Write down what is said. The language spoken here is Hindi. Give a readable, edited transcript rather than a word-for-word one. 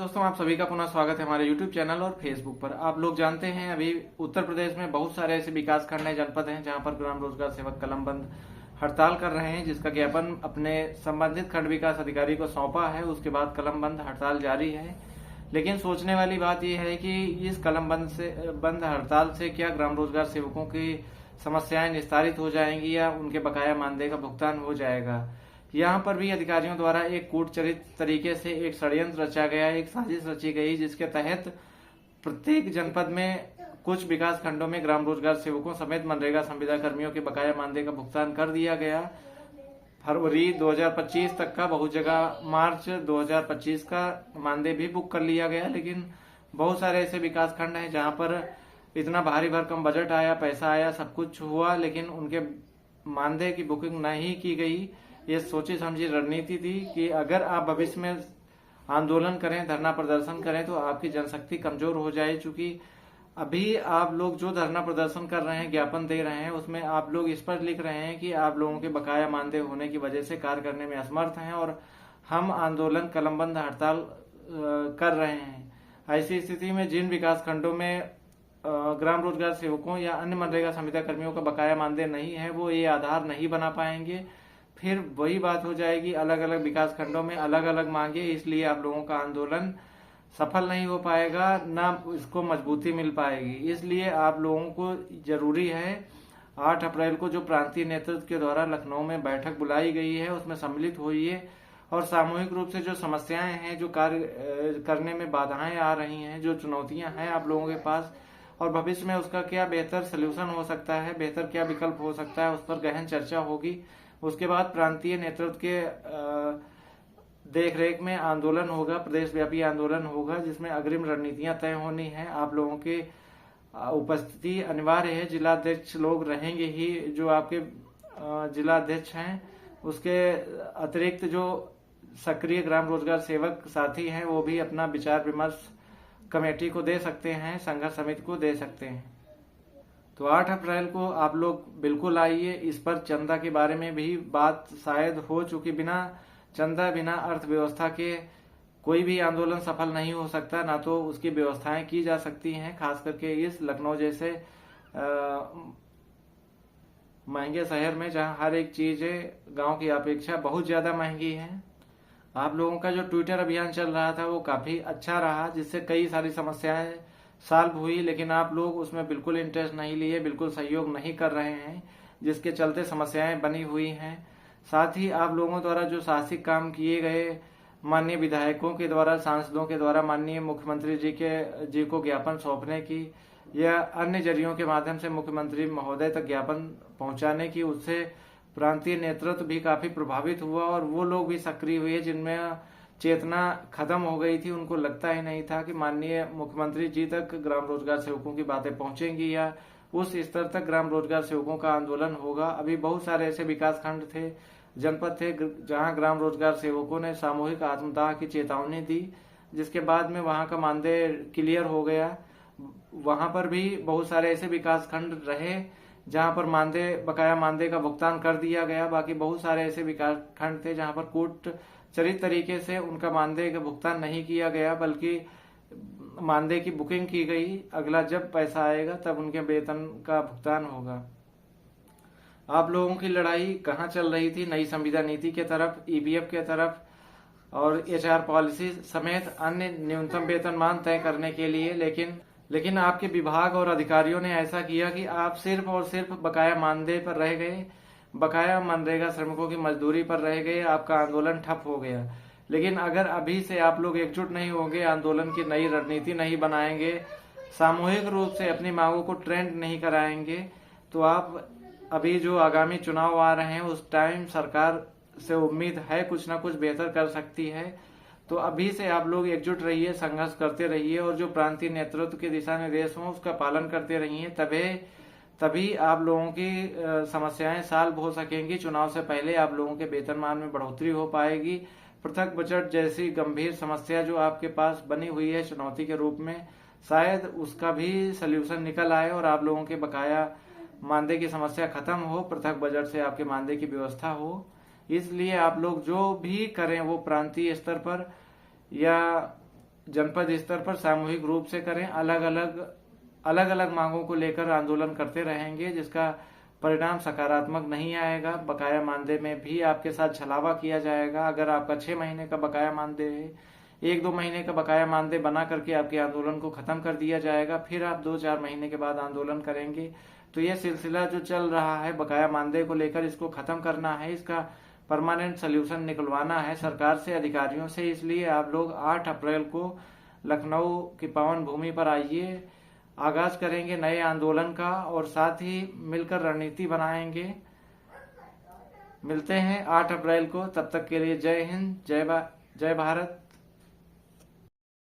दोस्तों, आप सभी का पुनः स्वागत है हमारे YouTube चैनल और Facebook पर। आप लोग जानते हैं अभी उत्तर प्रदेश में बहुत सारे ऐसे विकास खंड हैं, जनपद हैं, जहां पर ग्राम रोजगार सेवक कलमबंद हड़ताल कर रहे हैं, जिसका ज्ञापन अपने संबंधित खंड विकास अधिकारी को सौंपा है। उसके बाद कलमबंद हड़ताल जारी है। लेकिन सोचने वाली बात यह है कि इस बंद हड़ताल से क्या ग्राम रोजगार सेवकों की समस्याएं निस्तारित हो जाएंगी या उनके बकाया मानदेय का भुगतान हो जाएगा। यहाँ पर भी अधिकारियों द्वारा एक कूटचरित तरीके से एक षड्यंत्र रचा गया, एक साजिश रची गई, जिसके तहत प्रत्येक जनपद में कुछ विकास खंडों में ग्राम रोजगार सेवकों समेत मनरेगा संविदा कर्मियों के बकाया मानदेय का भुगतान कर दिया गया। फरवरी 2025 तक का, बहुत जगह मार्च 2025 का मानदेय भी बुक कर लिया गया। लेकिन बहुत सारे ऐसे विकास खंड हैं जहां पर इतना भारी भरकम बजट आया, पैसा आया, सब कुछ हुआ, लेकिन उनके मानदेय की बुकिंग नहीं की गई। ये सोची समझी रणनीति थी कि अगर आप भविष्य में आंदोलन करें, धरना प्रदर्शन करें, तो आपकी जनशक्ति कमजोर हो जाए। चूंकि अभी आप लोग जो धरना प्रदर्शन कर रहे हैं, ज्ञापन दे रहे हैं, उसमें आप लोग इस पर लिख रहे हैं कि आप लोगों के बकाया मानदेय होने की वजह से कार्य करने में असमर्थ हैं और हम आंदोलन कलमबंद हड़ताल कर रहे हैं। ऐसी स्थिति में जिन विकास खंडों में ग्राम रोजगार सेवकों या अन्य मनरेगा संविदा कर्मियों का बकाया मानदेय नहीं है, वो ये आधार नहीं बना पाएंगे। फिर वही बात हो जाएगी, अलग अलग विकास खंडों में अलग अलग मांगे, इसलिए आप लोगों का आंदोलन सफल नहीं हो पाएगा, ना इसको मजबूती मिल पाएगी। इसलिए आप लोगों को जरूरी है 8 अप्रैल को जो प्रांतीय नेतृत्व के द्वारा लखनऊ में बैठक बुलाई गई है, उसमें सम्मिलित होइए और सामूहिक रूप से जो समस्याएं हैं, जो कार्य करने में बाधाएं आ रही हैं, जो चुनौतियां हैं आप लोगों के पास, और भविष्य में उसका क्या बेहतर सोल्यूशन हो सकता है, बेहतर क्या विकल्प हो सकता है, उस पर गहन चर्चा होगी। उसके बाद प्रांतीय नेतृत्व के देखरेख में आंदोलन होगा, प्रदेश व्यापी आंदोलन होगा, जिसमें अग्रिम रणनीतियां तय होनी है। आप लोगों के उपस्थिति अनिवार्य है। जिलाध्यक्ष लोग रहेंगे ही, जो आपके जिलाध्यक्ष हैं, उसके अतिरिक्त जो सक्रिय ग्राम रोजगार सेवक साथी हैं, वो भी अपना विचार विमर्श कमेटी को दे सकते हैं, संघर्ष समिति को दे सकते हैं। तो 8 अप्रैल को आप लोग बिल्कुल आइए। इस पर चंदा के बारे में भी बात शायद हो चुकी। बिना चंदा, बिना अर्थव्यवस्था के कोई भी आंदोलन सफल नहीं हो सकता, ना तो उसकी व्यवस्थाएं की जा सकती हैं, खास करके इस लखनऊ जैसे महंगे शहर में, जहां हर एक चीज गांव की अपेक्षा बहुत ज्यादा महंगी है। आप लोगों का जो ट्विटर अभियान चल रहा था वो काफी अच्छा रहा, जिससे कई सारी समस्याएं सॉल्व हुई, लेकिन आप लोग उसमें बिल्कुल इंटरेस्ट नहीं लिए, बिल्कुल सहयोग नहीं कर रहे हैं, जिसके चलते समस्याएं बनी हुई हैं। साथ ही आप लोगों द्वारा जो साहसिक काम किए गए, माननीय विधायकों के द्वारा, सांसदों के द्वारा माननीय मुख्यमंत्री जी को ज्ञापन सौंपने की या अन्य जरियों के माध्यम से मुख्यमंत्री महोदय तक ज्ञापन पहुंचाने की, उससे प्रांतीय नेतृत्व भी काफी प्रभावित हुआ और वो लोग भी सक्रिय हुए जिनमें चेतना खत्म हो गई थी। उनको लगता ही नहीं था कि माननीय मुख्यमंत्री जी तक ग्राम रोजगार सेवकों की बातें पहुंचेंगी या उस स्तर तक ग्राम रोजगार सेवकों का आंदोलन होगा। अभी बहुत सारे ऐसे विकास खंड थे, जनपद थे, जहां ग्राम रोजगार सेवकों ने सामूहिक आत्मदाह की चेतावनी दी, जिसके बाद में वहां का मानदेय क्लियर हो गया। वहां पर भी बहुत सारे ऐसे विकास खंड रहे जहां पर बकाया मानदेय का भुगतान कर दिया गया। बाकी बहुत सारे ऐसे विकास खंड थे जहां पर कूटचरित तरीके से उनका मानदेय का भुगतान नहीं किया गया, बल्कि मानदेय की बुकिंग की गई। अगला जब पैसा आएगा तब उनके वेतन का भुगतान होगा। आप लोगों की लड़ाई कहाँ चल रही थी? नई संविदा नीति के तरफ, ईपीएफ के तरफ और एचआर पॉलिसी समेत अन्य न्यूनतम वेतनमान तय करने के लिए। लेकिन आपके विभाग और अधिकारियों ने ऐसा किया कि आप सिर्फ और सिर्फ बकाया मानदेय पर रह गए, बकाया मनरेगा श्रमिकों की मजदूरी पर रह गए। आपका आंदोलन ठप हो गया। लेकिन अगर अभी से आप लोग एकजुट नहीं होंगे, आंदोलन की नई रणनीति नहीं बनाएंगे, सामूहिक रूप से अपनी मांगों को ट्रेंड नहीं कराएंगे, तो आप अभी जो आगामी चुनाव आ रहे हैं उस टाइम सरकार से उम्मीद है कुछ ना कुछ बेहतर कर सकती है। तो अभी से आप लोग एकजुट रहिए, संघर्ष करते रहिए और जो प्रांतीय नेतृत्व के दिशा निर्देश हों उसका पालन करते रहिए। तभी आप लोगों की समस्याएं सॉल्व हो सकेंगी। चुनाव से पहले आप लोगों के वेतनमान में बढ़ोतरी हो पाएगी। पृथक बजट जैसी गंभीर समस्या जो आपके पास बनी हुई है चुनौती के रूप में, शायद उसका भी सोल्यूशन निकल आए और आप लोगों के बकाया मानदेय की समस्या खत्म हो, पृथक बजट से आपके मानदेय की व्यवस्था हो। इसलिए आप लोग जो भी करें वो प्रांतीय स्तर पर या जनपद स्तर पर सामूहिक रूप से करें। अलग अलग मांगों को लेकर आंदोलन करते रहेंगे, जिसका परिणाम सकारात्मक नहीं आएगा। बकाया मानदेय में भी आपके साथ छलावा किया जाएगा। अगर आपका 6 महीने का बकाया मानदेय है, 1-2 महीने का बकाया मानदेय बना करके आपके आंदोलन को खत्म कर दिया जाएगा। फिर आप 2-4 महीने के बाद आंदोलन करेंगे। तो ये सिलसिला जो चल रहा है बकाया मानदेय को लेकर, इसको खत्म करना है, इसका परमानेंट सोल्यूशन निकलवाना है सरकार से, अधिकारियों से। इसलिए आप लोग 8 अप्रैल को लखनऊ की पावन भूमि पर आइए। आगाज करेंगे नए आंदोलन का और साथ ही मिलकर रणनीति बनाएंगे। मिलते हैं 8 अप्रैल को। तब तक के लिए जय हिंद, जय भारत।